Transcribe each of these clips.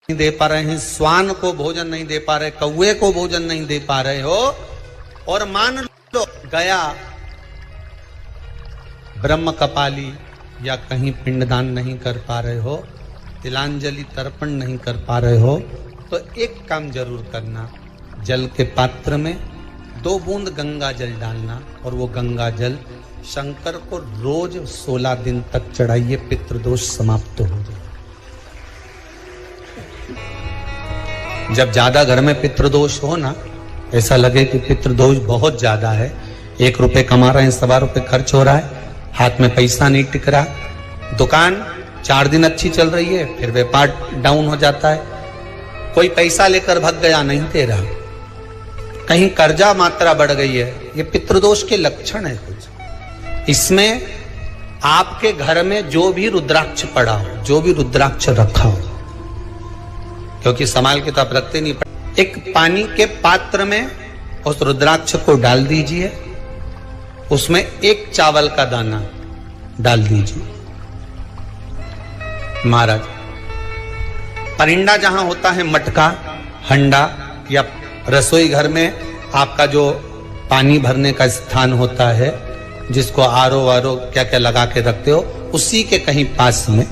नहीं दे पा रहे हैं, श्वान को भोजन नहीं दे पा रहे, कौवे को भोजन नहीं दे पा रहे हो, और मान लो गया ब्रह्म कपाली या कहीं पिंडदान नहीं कर पा रहे हो, तिलांजलि तर्पण नहीं कर पा रहे हो, तो एक काम जरूर करना, जल के पात्र में 2 बूंद गंगा जल डालना और वो गंगा जल शंकर को रोज 16 दिन तक चढ़ाइए, पितृदोष समाप्त हो जाए। जब ज्यादा घर में पितृदोष हो ना, ऐसा लगे कि पितृदोष बहुत ज्यादा है, 1 रुपए कमा रहे हैं, 1.25 रुपए खर्च हो रहा है, हाथ में पैसा नहीं टिक रहा, दुकान 4 दिन अच्छी चल रही है, फिर व्यापार डाउन हो जाता है, कोई पैसा लेकर भग गया, नहीं दे रहा, कहीं कर्जा मात्रा बढ़ गई है, ये पितृदोष के लक्षण है कुछ। इसमें आपके घर में जो भी रुद्राक्ष पड़ा हो, जो भी रुद्राक्ष रखा हो, क्योंकि संभाल के तो आप रखते नहीं, एक पानी के पात्र में उस रुद्राक्ष को डाल दीजिए, उसमें 1 चावल का दाना डाल दीजिए। महाराज, परिंदा जहां होता है, मटका, हंडा या रसोई घर में आपका जो पानी भरने का स्थान होता है, जिसको आरो वारो क्या क्या लगा के रखते हो, उसी के कहीं पास में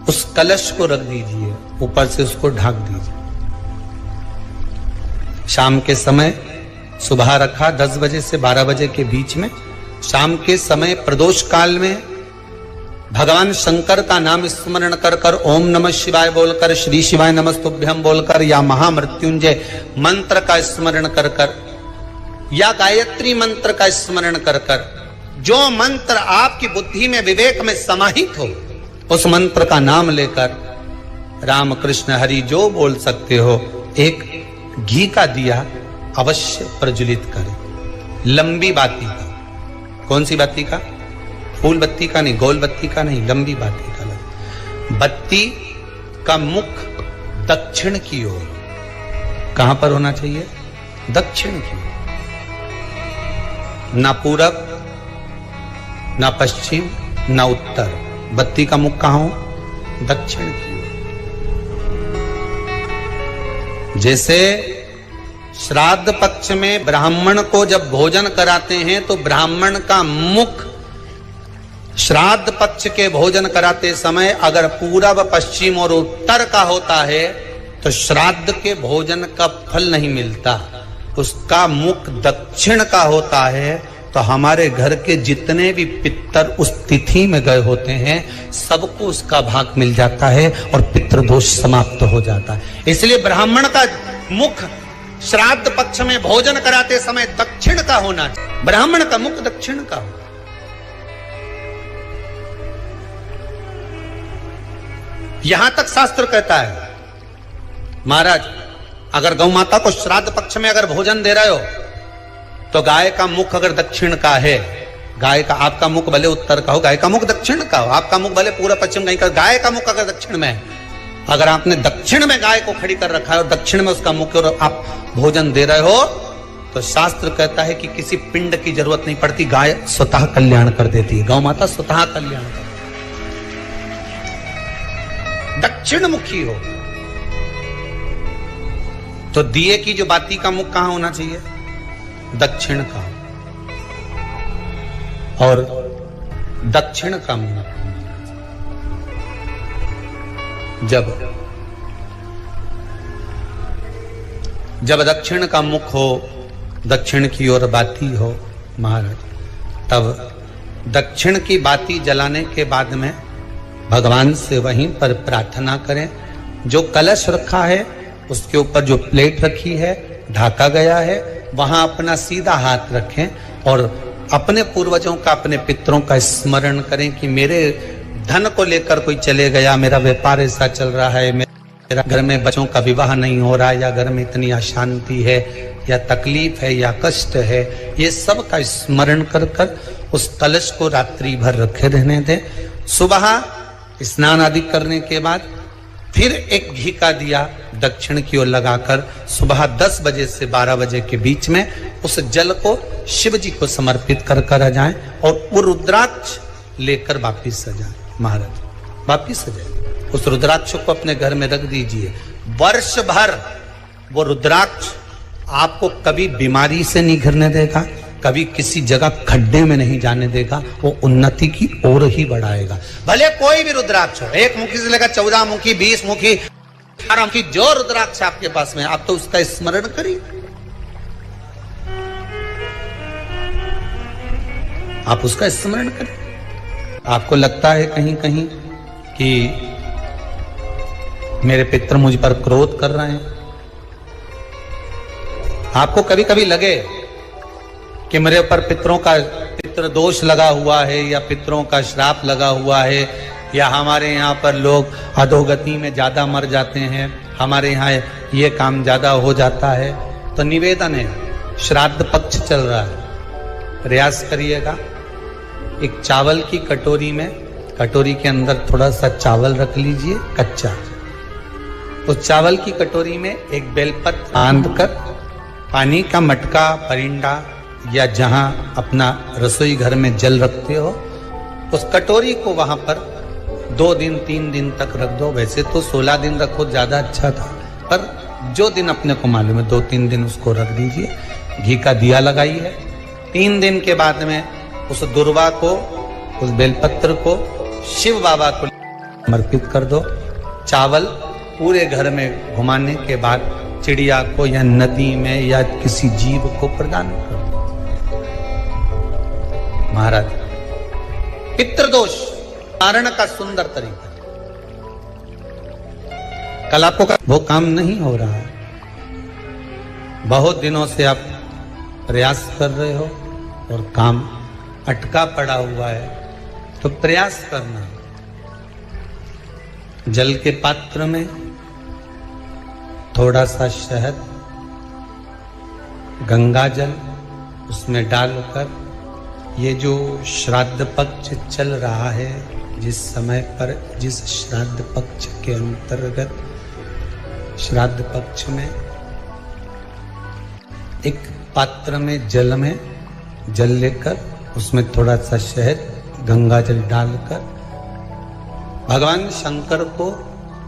उस कलश को रख दीजिए, ऊपर से उसको ढक दीजिए। शाम के समय, सुबह रखा 10 बजे से 12 बजे के बीच में, शाम के समय प्रदोष काल में भगवान शंकर का नाम स्मरण कर कर, ओम नमः शिवाय बोलकर, श्री शिवाय नमस्तुभ्यं बोलकर, या महामृत्युंजय मंत्र का स्मरण कर कर, या गायत्री मंत्र का स्मरण कर कर, जो मंत्र आपकी बुद्धि में, विवेक में समाहित हो, उस मंत्र का नाम लेकर राम कृष्ण हरि जो बोल सकते हो, एक घी का दिया अवश्य प्रज्वलित करें, लंबी बाती का। कौन सी बाती का? फूल बत्ती का नहीं, गोल बत्ती का नहीं, लंबी बाती का। बत्ती का मुख दक्षिण की ओर, कहां पर होना चाहिए? दक्षिण की ओर, ना पूरब, ना पश्चिम, ना उत्तर। बत्ती का मुख कहां हो? दक्षिण की ओर। जैसे श्राद्ध पक्ष में ब्राह्मण को जब भोजन कराते हैं तो ब्राह्मण का मुख श्राद्ध पक्ष के भोजन कराते समय अगर पूरब, पश्चिम और उत्तर का होता है तो श्राद्ध के भोजन का फल नहीं मिलता, उसका मुख दक्षिण का होता है, तो हमारे घर के जितने भी पितर उस तिथि में गए होते हैं, सबको उसका भाग मिल जाता है और पितृदोष समाप्त हो जाता है। इसलिए ब्राह्मण का मुख श्राद्ध पक्ष में भोजन कराते समय दक्षिण का होना चाहिए, ब्राह्मण का मुख दक्षिण का हो। यहां तक शास्त्र कहता है, महाराज अगर गौ माता को श्राद्ध पक्ष में अगर भोजन दे रहे हो तो गाय का मुख अगर दक्षिण का है, गाय का, आपका मुख भले उत्तर का हो, गाय का मुख दक्षिण का हो, आपका मुख भले पूरा पश्चिम नहीं का, गाय का मुख अगर दक्षिण में है, अगर आपने दक्षिण में गाय को खड़ी कर रखा है और दक्षिण में उसका मुख और आप भोजन दे रहे हो, तो शास्त्र कहता है कि किसी पिंड की जरूरत नहीं पड़ती, गाय स्वतः कल्याण कर देती है, गौ माता स्वतः कल्याण कर, दक्षिण मुखी हो। तो दिए की जो बाती का मुख कहां होना चाहिए? दक्षिण का, और दक्षिण का मुख जब दक्षिण का मुख हो, दक्षिण की ओर बाती हो महाराज, तब दक्षिण की बाती जलाने के बाद में भगवान से वहीं पर प्रार्थना करें, जो कलश रखा है उसके ऊपर जो प्लेट रखी है, ढका गया है, वहां अपना सीधा हाथ रखें और अपने पूर्वजों का, अपने पितरों का स्मरण करें कि मेरे धन को लेकर कोई चले गया, मेरा व्यापार ऐसा चल रहा है, मेरा घर में बच्चों का विवाह नहीं हो रहा है, या घर में इतनी अशांति है, या तकलीफ है, या कष्ट है, ये सब का स्मरण कर कर उस कलश को रात्रि भर रखे रहने दें। सुबह स्नान आदि करने के बाद फिर एक घी का दिया दक्षिण की ओर लगाकर सुबह 10 बजे से 12 बजे के बीच में उस जल को शिव जी को समर्पित कर कर जाएं और वो रुद्राक्ष लेकर वापिस आ जाएं। महाराज वापिस आ जाए उस रुद्राक्ष को अपने घर में रख दीजिए। वर्ष भर वो रुद्राक्ष आपको कभी बीमारी से नहीं घिरने देगा, कभी किसी जगह खड्डे में नहीं जाने देगा, वो उन्नति की ओर ही बढ़ाएगा। भले कोई भी रुद्राक्ष हो, 1 मुखी से लेकर 14 मुखी, 20 मुखी, 18 मुखी, जो रुद्राक्ष आपके पास में, आप तो उसका स्मरण करिए। आप उसका स्मरण करें। आपको लगता है कहीं कहीं कि मेरे पितर मुझ पर क्रोध कर रहे हैं, आपको कभी कभी लगे कि मेरे ऊपर पितृ दोष लगा हुआ है या पितरों का श्राप लगा हुआ है, या हमारे यहाँ पर लोग अधोगति में ज्यादा मर जाते हैं, हमारे यहाँ ये काम ज्यादा हो जाता है, तो निवेदन है, श्राद्ध पक्ष चल रहा है, प्रयास करिएगा। एक चावल की कटोरी में, कटोरी के अंदर थोड़ा सा चावल रख लीजिए कच्चा, उस चावल की कटोरी में एक बेलपत्र बांध कर पानी का मटका, परिंदा या जहां अपना रसोई घर में जल रखते हो, उस कटोरी को वहां पर 2 दिन 3 दिन तक रख दो। वैसे तो 16 दिन रखो ज्यादा अच्छा था, पर जो दिन अपने को मालूम है 2-3 दिन उसको रख दीजिए। घी का दिया लगाइए। 3 दिन के बाद में उस दुर्वा को, उस बेलपत्र को शिव बाबा को समर्पित कर दो। चावल पूरे घर में घुमाने के बाद चिड़िया को या नदी में या किसी जीव को प्रदान कर दो। महाराज, पितृदोष कारण का सुंदर तरीका। कल आपको वो काम नहीं हो रहा है, बहुत दिनों से आप प्रयास कर रहे हो और काम अटका पड़ा हुआ है, तो प्रयास करना। जल के पात्र में थोड़ा सा शहद, गंगा जल उसमें डालकर, ये जो श्राद्ध पक्ष चल रहा है, जिस समय पर, जिस श्राद्ध पक्ष के अंतर्गत, श्राद्ध पक्ष में एक पात्र में जल लेकर उसमें थोड़ा सा शहद, गंगा जल डालकर भगवान शंकर को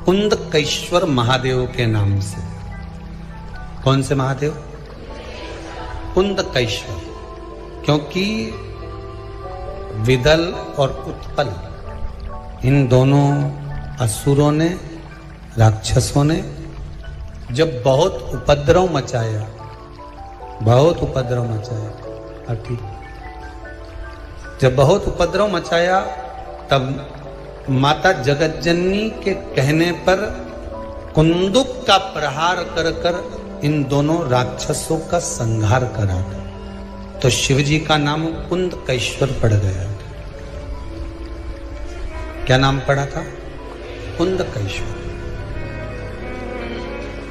कुंदकेश्वर महादेव के नाम से, कौन से महादेव? कुंदकेश्वर, क्योंकि विदल और उत्पल, इन दोनों असुरों ने, राक्षसों ने जब बहुत उपद्रव मचाया, ठीक, जब बहुत उपद्रव मचाया, तब माता जगतजननी के कहने पर कुंदुक का प्रहार कर कर इन दोनों राक्षसों का संहार करा, तो शिव जी का नाम कुंदकेश्वर पड़ गया। क्या नाम पड़ा था? कुंदकेश्वर।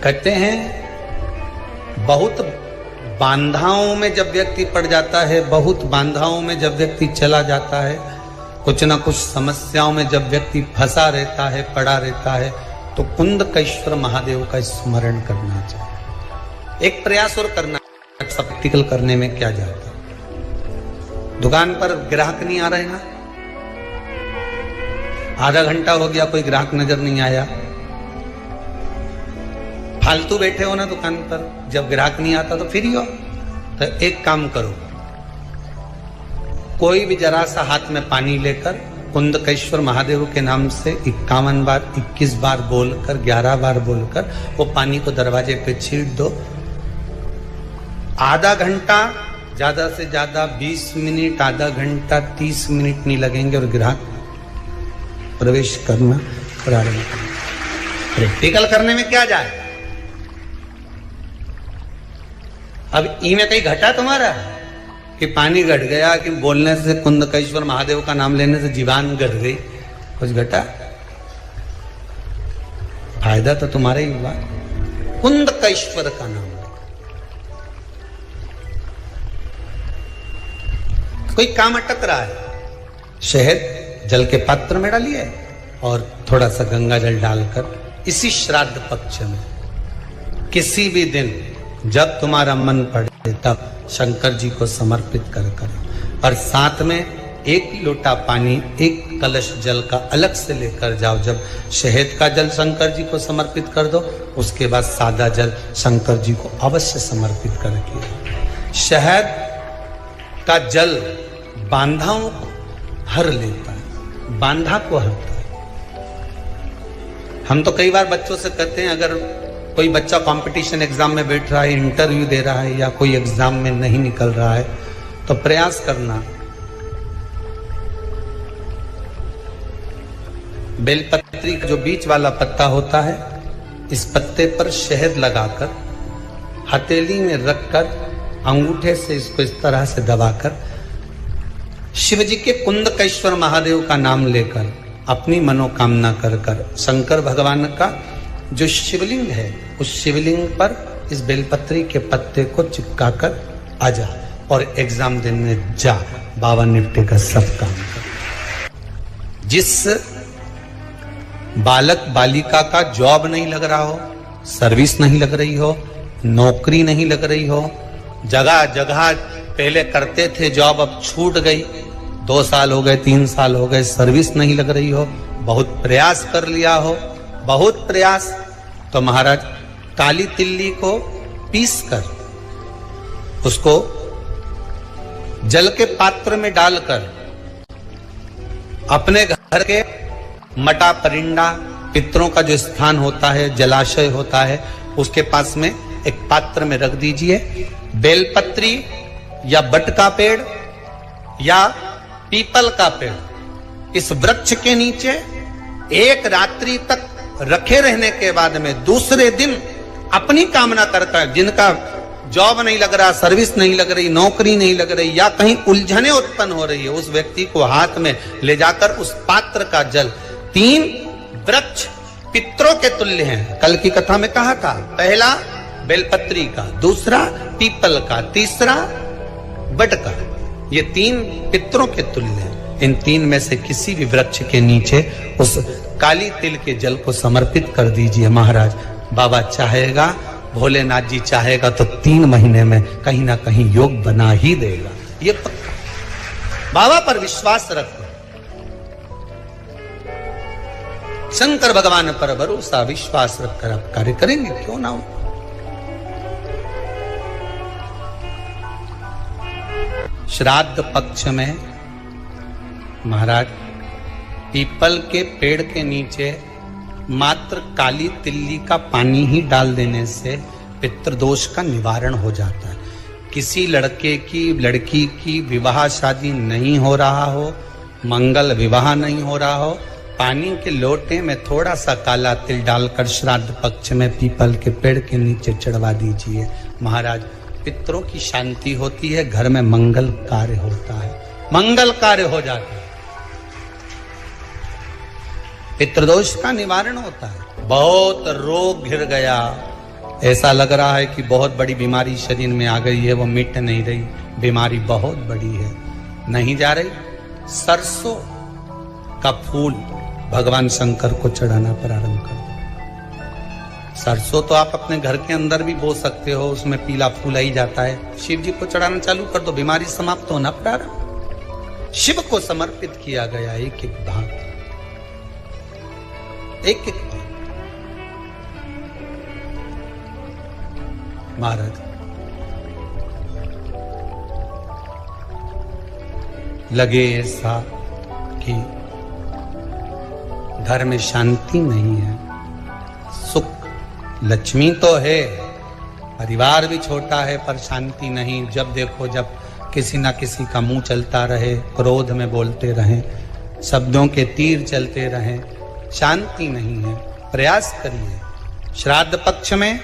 कहते हैं बहुत बांधाओं में जब व्यक्ति पड़ जाता है, बहुत बांधाओं में जब व्यक्ति चला जाता है, कुछ ना कुछ समस्याओं में जब व्यक्ति फंसा रहता है, पड़ा रहता है, तो कुंदकेश्वर महादेव का स्मरण करना चाहिए। एक प्रयास और करना, प्रैक्टिकल करने में क्या जाता। दुकान पर ग्राहक नहीं आ रहे ना, आधा घंटा हो गया कोई ग्राहक नजर नहीं आया, फालतू बैठे हो ना दुकान पर, जब ग्राहक नहीं आता तो फिर ही हो। तो एक काम करो, कोई भी जरा सा हाथ में पानी लेकर कुंदकेश्वर महादेव के नाम से 51 बार, 21 बार बोलकर, 11 बार बोलकर वो पानी को दरवाजे पे छीट दो। आधा घंटा, ज्यादा से ज्यादा 20 मिनट, आधा घंटा 30 मिनट नहीं लगेंगे और ग्राहक प्रवेश करना प्रारंभ करें। प्रैक्टिकल करने में क्या जाए। अब ई में कहीं घटा तुम्हारा कि पानी घट गया, कि बोलने से, कुंदकेश्वर महादेव का नाम लेने से जीवान घट गई, कुछ घटा? फायदा तो तुम्हारा ही हुआ। कुंदकेश्वर का नाम, कोई काम अटक रहा है, शहद जल के पात्र में डालिए और थोड़ा सा गंगा जल डालकर इसी श्राद्ध पक्ष में किसी भी दिन जब तुम्हारा मन पड़े तब शंकर जी को समर्पित कर, और साथ में 1 लोटा पानी, 1 कलश जल का अलग से लेकर जाओ। जब शहद का जल शंकर जी को समर्पित कर दो, उसके बाद सादा जल शंकर जी को अवश्य समर्पित करके। शहद का जल बांधाओं को हर लेता है, बांधा को हरता है। हम तो कई बार बच्चों से कहते हैं, अगर कोई बच्चा कंपटीशन एग्जाम में बैठ रहा है, इंटरव्यू दे रहा है, या कोई एग्जाम में नहीं निकल रहा है, तो प्रयास करना बेलपत्री का जो बीच वाला पत्ता होता है, इस पत्ते पर शहद लगाकर हथेली में रखकर अंगूठे से इसको इस तरह से दबाकर शिव जी के कुंदकेश्वर महादेव का नाम लेकर अपनी मनोकामना कर कर शंकर भगवान का जो शिवलिंग है, उस शिवलिंग पर इस बेलपत्री के पत्ते को चिपका कर आ जा और एग्जाम देने जा। बाबा निपटेगा सब काम कर। जिस बालक बालिका का जॉब नहीं लग रहा हो, सर्विस नहीं लग रही हो, नौकरी नहीं लग रही हो, जगह जगह पहले करते थे जॉब, अब छूट गई, 2 साल हो गए, 3 साल हो गए, सर्विस नहीं लग रही हो, बहुत प्रयास कर लिया हो, बहुत प्रयास, तो महाराज काली तिल्ली को पीस कर उसको जल के पात्र में डालकर अपने घर के मटा परिंडा पितरों का जो स्थान होता है, जलाशय होता है, उसके पास में एक पात्र में रख दीजिए। बेलपत्री या बट का पेड़ या पीपल का पेड़, इस वृक्ष के नीचे एक रात्रि तक रखे रहने के बाद में दूसरे दिन अपनी कामना करता है, जिनका जॉब नहीं लग रहा, सर्विस नहीं लग रही, नौकरी नहीं लग रही, या कहीं उलझने उत्पन्न हो रही है, उस व्यक्ति को हाथ में ले जाकर उस पात्र का जल, 3 वृक्ष पितरों के तुल्य हैं। कल की कथा में कहा था, पहला बेलपत्री का, दूसरा पीपल का, तीसरा बट का, ये 3 पितरों के तुल्य हैं। इन 3 में से किसी भी वृक्ष के नीचे उस काली तिल के जल को समर्पित कर दीजिए महाराज। बाबा चाहेगा, भोलेनाथ जी चाहेगा तो 3 महीने में कहीं ना कहीं योग बना ही देगा। ये बाबा पर विश्वास रखो, शंकर भगवान पर भरोसा विश्वास रखकर आप कार्य करेंगे, क्यों ना हो। श्राद्ध पक्ष में महाराज पीपल के पेड़ के नीचे मात्र काली तिल्ली का पानी ही डाल देने से पितृदोष का निवारण हो जाता है। किसी लड़के की लड़की की विवाह शादी नहीं हो रहा हो, मंगल विवाह नहीं हो रहा हो, पानी के लोटे में थोड़ा सा काला तिल डालकर श्राद्ध पक्ष में पीपल के पेड़ के नीचे चढ़वा दीजिए महाराज। पितरों की शांति होती है, घर में मंगल कार्य होता है, मंगल कार्य हो जाता है, पितृदोष का निवारण होता है। बहुत रोग घिर गया, ऐसा लग रहा है कि बहुत बड़ी बीमारी शरीर में आ गई है, वो मिट नहीं रही, बीमारी बहुत बड़ी है, नहीं जा रही। सरसों का फूल भगवान शंकर को चढ़ाना प्रारंभ कर दो। सरसों तो आप अपने घर के अंदर भी बो सकते हो, उसमें पीला फूल ही जाता है, शिव जी को चढ़ाना चालू कर दो, बीमारी समाप्त होना प्रारंभ। शिव को समर्पित किया गया एक एक भाग, एक एक महाराज। लगे ऐसा कि घर में शांति नहीं है, सुख लक्ष्मी तो है, परिवार भी छोटा है पर शांति नहीं। जब देखो जब किसी ना किसी का मुंह चलता रहे, क्रोध में बोलते रहें, शब्दों के तीर चलते रहें, शांति नहीं है। प्रयास करिए श्राद्ध पक्ष में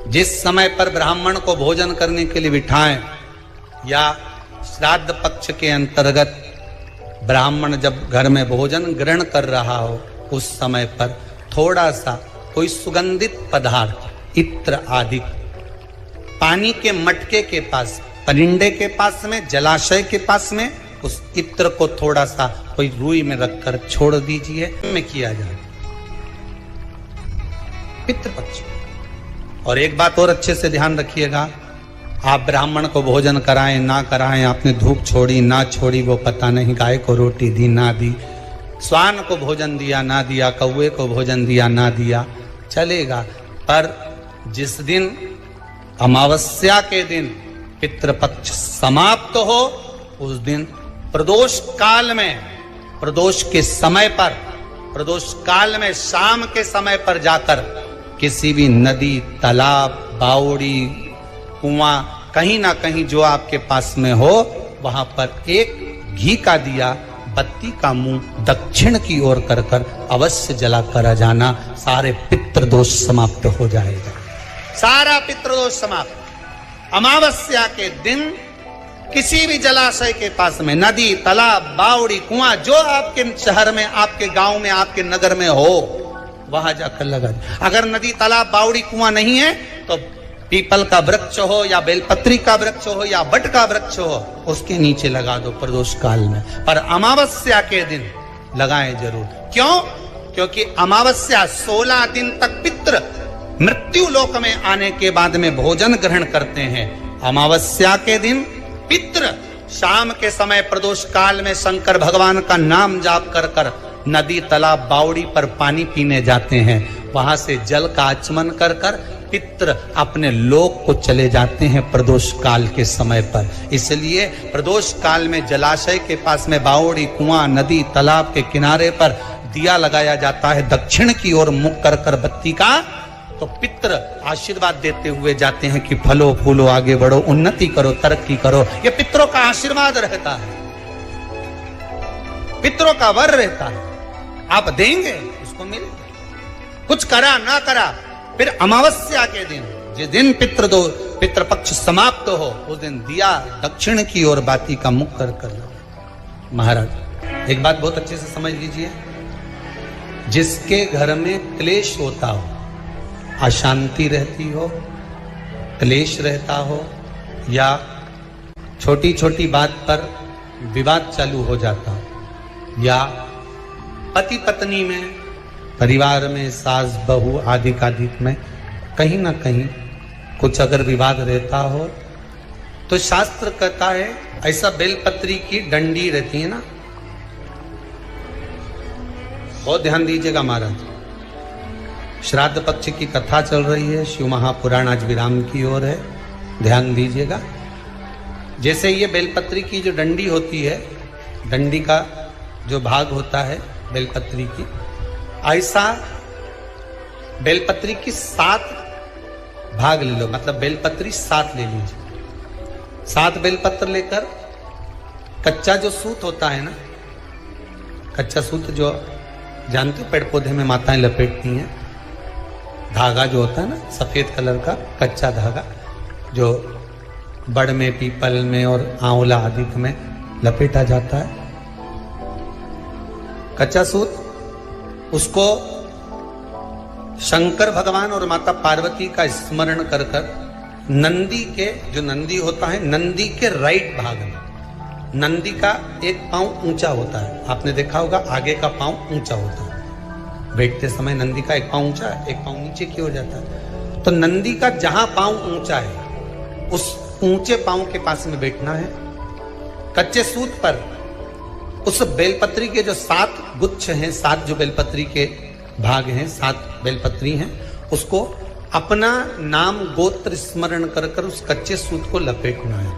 जिस समय पर ब्राह्मण को भोजन करने के लिए बिठाएं, या श्राद्ध पक्ष के अंतर्गत ब्राह्मण जब घर में भोजन ग्रहण कर रहा हो, उस समय पर थोड़ा सा कोई सुगंधित पदार्थ, इत्र आदि, पानी के मटके के पास, परिंडे के पास में, जलाशय के पास में, उस इत्र को थोड़ा सा कोई रुई में रखकर छोड़ दीजिए, में किया जाए पितृपक्ष। और एक बात और अच्छे से ध्यान रखिएगा, आप ब्राह्मण को भोजन कराएं ना कराएं, आपने धूप छोड़ी ना छोड़ी वो पता नहीं, गाय को रोटी दी ना दी, श्वान को भोजन दिया ना दिया, कौवे को भोजन दिया ना दिया, चलेगा। पर जिस दिन अमावस्या के दिन पितृपक्ष समाप्त हो, उस दिन प्रदोष काल में, प्रदोष के समय पर, प्रदोष काल में शाम के समय पर जाकर किसी भी नदी, तालाब, बावड़ी, कुआं, कहीं ना कहीं जो आपके पास में हो, वहां पर एक घी का दिया, बत्ती का मुंह दक्षिण की ओर कर कर अवश्य जला कर जाना। सारे पितृदोष समाप्त हो जाएगा, सारा पितृदोष समाप्त। अमावस्या के दिन किसी भी जलाशय के पास में, नदी, तालाब, बावड़ी, कुआं, जो आपके शहर में, आपके गांव में, आपके नगर में हो, वहां जाकर लगा दे। अगर नदी, तालाब, बावड़ी, कुआं नहीं है तो पीपल का वृक्ष हो या बेलपत्री का वृक्ष हो या बट का वृक्ष हो, उसके नीचे लगा दो प्रदोष काल में। पर अमावस्या के दिन लगाएं जरूर। क्यों? क्योंकि अमावस्या 16 दिन तक पितृ मृत्यु लोक में आने के बाद में भोजन ग्रहण करते हैं। अमावस्या के दिन पितृ शाम के समय प्रदोष काल में शंकर भगवान का नाम जाप कर कर नदी, तालाब, बावड़ी पर पानी पीने जाते हैं। वहां से जल का आचमन कर कर पितृ अपने लोक को चले जाते हैं प्रदोष काल के समय पर। इसलिए प्रदोष काल में जलाशय के पास में, बावड़ी, कुआं, नदी, तालाब के किनारे पर दिया लगाया जाता है दक्षिण की ओर मुख कर कर बत्ती का। तो पितृ आशीर्वाद देते हुए जाते हैं कि फलो फूलो, आगे बढ़ो, उन्नति करो, तरक्की करो। ये पितरों का आशीर्वाद रहता है, पितरों का वर रहता है। आप देंगे उसको मिलेगा, कुछ करा ना करा। फिर अमावस्या के दिन, जिस दिन पितृपक्ष समाप्त हो, उस दिन दिया दक्षिण की ओर बाती का मुख कर कर लो। महाराज एक बात बहुत अच्छे से समझ लीजिए, जिसके घर में क्लेश होता हो, अशांति रहती हो, क्लेश रहता हो, या छोटी छोटी बात पर विवाद चालू हो जाता हो, या पति पत्नी में, परिवार में, सास बहू आदि कादिक में कहीं ना कहीं कुछ अगर विवाद रहता हो, तो शास्त्र कहता है ऐसा बेलपत्री की डंडी रहती है ना, बहुत ध्यान दीजिएगा महाराज। श्राद्ध पक्ष की कथा चल रही है, शिव महापुराण आज विराम की ओर है, ध्यान दीजिएगा। जैसे ये बेलपत्री की जो डंडी होती है, डंडी का जो भाग होता है बेलपत्री की, ऐसा बेलपत्री की 7 भाग ले लो, मतलब बेलपत्री 7 ले लीजिए। 7 बेलपत्र लेकर कच्चा जो सूत होता है ना, कच्चा सूत जो जानते हो पेड़ पौधे में माताएं लपेटती हैं, धागा जो होता है ना सफेद कलर का कच्चा धागा, जो बड़ में, पीपल में और आंवला आदि में लपेटा जाता है, कच्चा सूत, उसको शंकर भगवान और माता पार्वती का स्मरण कर कर नंदी के, जो नंदी होता है, नंदी के राइट भाग में, नंदी का एक पांव ऊंचा होता है, आपने देखा होगा आगे का पांव ऊंचा होता है, बैठते समय नंदी का एक पांव ऊंचा है, एक पांव नीचे की हो जाता है। तो नंदी का जहां पांव ऊंचा है, उस ऊंचे पांव के पास में बैठना है। कच्चे सूत पर उस बेलपत्री के जो 7 गुच्छ हैं, 7 जो बेलपत्री के भाग हैं, 7 बेलपत्री हैं, उसको अपना नाम गोत्र स्मरण कर कर उस कच्चे सूत को लपेटना है।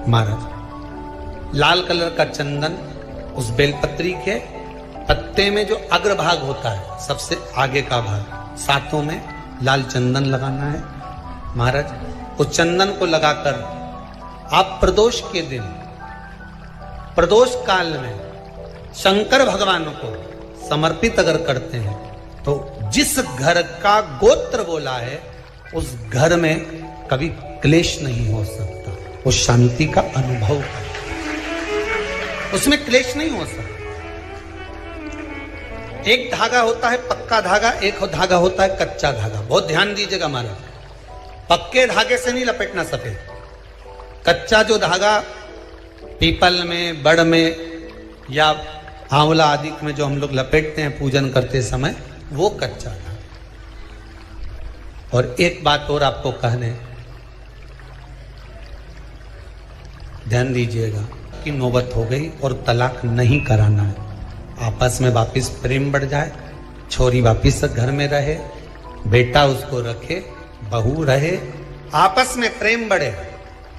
महाराज लाल कलर का चंदन उस बेलपत्री के पत्ते में जो अग्रभाग होता है, सबसे आगे का भाग, 7 में लाल चंदन लगाना है। महाराज उस चंदन को लगाकर आप प्रदोष के दिन, प्रदोष काल में शंकर भगवान को समर्पित अगर करते हैं, तो जिस घर का गोत्र बोला है उस घर में कभी क्लेश नहीं हो सकता, वो शांति का अनुभव है, उसमें क्लेश नहीं हो सकता। एक धागा होता है पक्का धागा, एक धागा होता है कच्चा धागा। बहुत ध्यान दीजिएगा महाराज, पक्के धागे से नहीं लपेटना सफेद, कच्चा जो धागा पीपल में, बड़ में या आंवला आदि में जो हम लोग लपेटते हैं पूजन करते समय, वो कच्चा धागा। और एक बात और आपको कहने, ध्यान दीजिएगा कि नौबत हो गई और तलाक नहीं कराना है। आपस में वापिस प्रेम बढ़ जाए, छोरी वापिस घर में रहे, बेटा उसको रखे, बहू रहे, आपस में प्रेम बढ़े।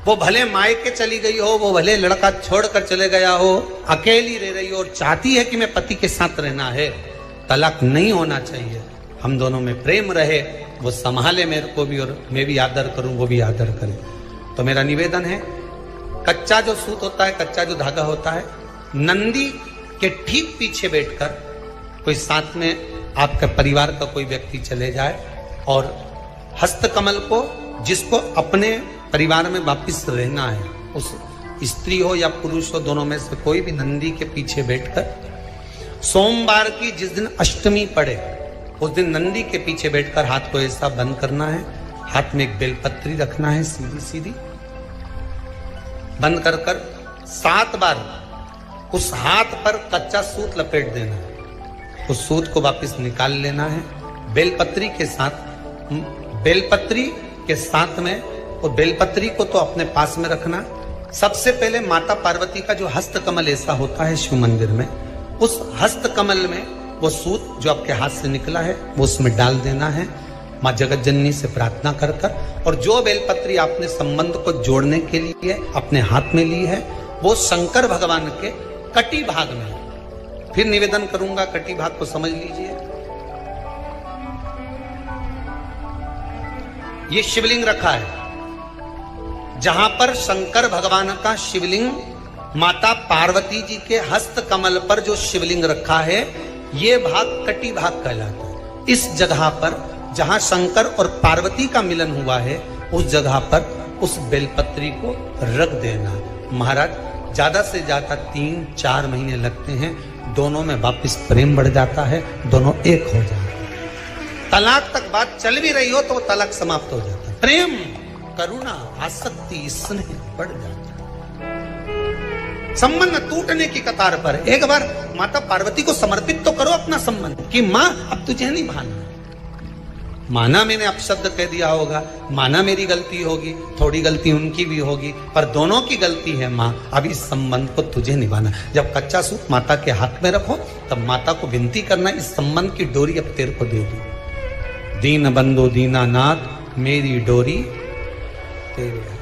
वो भले मायके चली गई हो, वो भले लड़का छोड़कर चले गया हो, अकेली रह रही हो और चाहती है कि मैं पति के साथ रहना है, तलाक नहीं होना चाहिए। हम दोनों में प्रेम रहे, वो संभाले मेरे को भी और मैं भी आदर करूं, वो भी आदर करे। तो मेरा निवेदन है, कच्चा जो सूत होता है, कच्चा जो धागा होता है, नंदी के ठीक पीछे बैठकर कोई साथ में आपके परिवार का कोई व्यक्ति चले जाए और हस्तकमल को, जिसको अपने परिवार में वापिस रहना है, उस स्त्री हो या पुरुष हो, दोनों में से कोई भी नंदी के पीछे बैठकर सोमवार की जिस दिन अष्टमी पड़े उस दिन नंदी के पीछे बैठकर हाथ को ऐसा बंद करना है, हाथ में एक बेलपत्री रखना है, सीधी सीधी बंद कर 7 बार उस हाथ पर कच्चा सूत लपेट देना है। उस सूत को वापस निकाल लेना है बेलपत्री के साथ। बेलपत्री के साथ में, और बेलपत्री को तो अपने पास में रखना। सबसे पहले माता पार्वती का जो हस्तकमल ऐसा होता है शिव मंदिर में, उस हस्तकमल में वो सूत जो आपके हाथ से निकला है वो उसमें डाल देना है, माँ जगत जननी से प्रार्थना कर कर। और जो बेलपत्री आपने संबंध को जोड़ने के लिए अपने हाथ में ली है वो शंकर भगवान के कटी भाग में, फिर निवेदन करूंगा, कटी भाग को समझ लीजिए। ये शिवलिंग रखा है, जहां पर शंकर भगवान का शिवलिंग, माता पार्वती जी के हस्त कमल पर जो शिवलिंग रखा है, ये भाग कटी भाग कहलाता है। इस जगह पर जहां शंकर और पार्वती का मिलन हुआ है, उस जगह पर उस बेलपत्री को रख देना। महाराज ज्यादा से ज्यादा 3-4 महीने लगते हैं, दोनों में वापस प्रेम बढ़ जाता है, दोनों एक हो जाते हैं। तलाक तक बात चल भी रही हो तो तलाक समाप्त हो जाता है। प्रेम, करुणा, आसक्ति, स्नेह बढ़ जाता है। संबंध टूटने की कतार पर एक बार माता पार्वती को समर्पित तो करो अपना संबंध कि मां अब तुझे नहीं भाना। माना मैंने अपशब्द कह दिया होगा, माना मेरी गलती होगी, थोड़ी गलती उनकी भी होगी, पर दोनों की गलती है माँ, अब इस संबंध को तुझे निभाना। जब कच्चा सूत माता के हाथ में रखो तब माता को विनती करना, इस संबंध की डोरी अब तेरे को दे दी। दीन बंधु दीनानाथ मेरी डोरी तेरे,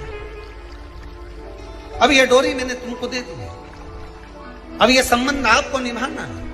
अब यह डोरी मैंने तुमको दे दी, अब यह संबंध आपको निभाना है।